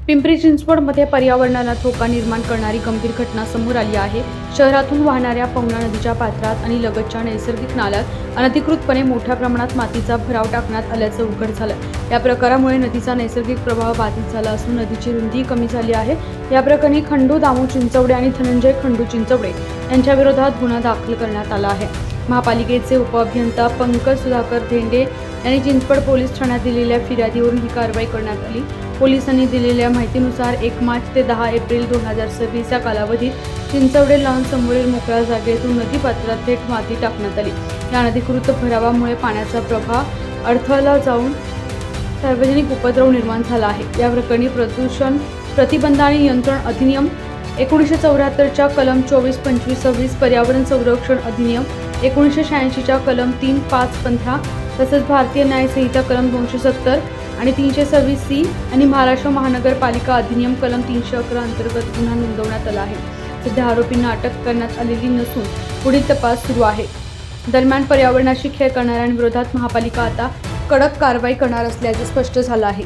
पिंपरी चिंचवडमध्ये पर्यावरणाला धोका निर्माण करणारी गंभीर घटना समोर आली आहे। शहरातून वाहणाऱ्या पवना नदीच्या पात्रात आणि लगतच्या नैसर्गिक नाल्यात अनधिकृतपणे मोठ्या प्रमाणात मातीचा भराव टाकण्यात आल्याचं उघड झालं। या प्रकारामुळे नदीचा नैसर्गिक प्रवाह बाधित झाला असून नदीची रुंदी कमी झाली आहे। या प्रकरणी खंडू दामू चिंचवडे आणि धनंजय खंडू चिंचवडे यांच्या विरोधात गुन्हा दाखल करण्यात आला आहे। महापालिकेचे उपअभियंता पंकज सुधाकर धेंडे यांनी चिंचवड पोलीस ठाण्यात दिलेल्या फिर्यादीवरून ही कारवाई करण्यात आली। पोलिसांनी दिलेल्या माहितीनुसार 1 मार्च ते 10 एप्रिल 2026 या कालावधीत चिंचवडे लॉन समोरील मोकळ्या जागेतून नदीपात्रात थेट माती टाकण्यात आली। या अनधिकृत भरावामुळे पाण्याचा प्रवाह अडथळला जाऊन सार्वजनिक उपद्रव निर्माण झाला आहे। या प्रकरणी प्रदूषण प्रतिबंध आणि नियंत्रण अधिनियम 1974 च्या कलम 24, 25, 26, पर्यावरण संरक्षण अधिनियम 1986 च्या कलम 3, 5, 15 तसेच भारतीय न्याय संहिता कलम 270 आणि 326C आणि महाराष्ट्र महानगरपालिका अधिनियम कलम 311 अंतर्गत गुन्हा नोंदवण्यात आला आहे। सध्या आरोपींना अटक करण्यात आलेली नसून पुढील तपास सुरू आहे। दरम्यान पर्यावरणाशी खेळ करणाऱ्यांविरोधात महापालिका आता कडक कारवाई करणार असल्याचे स्पष्ट झालं आहे।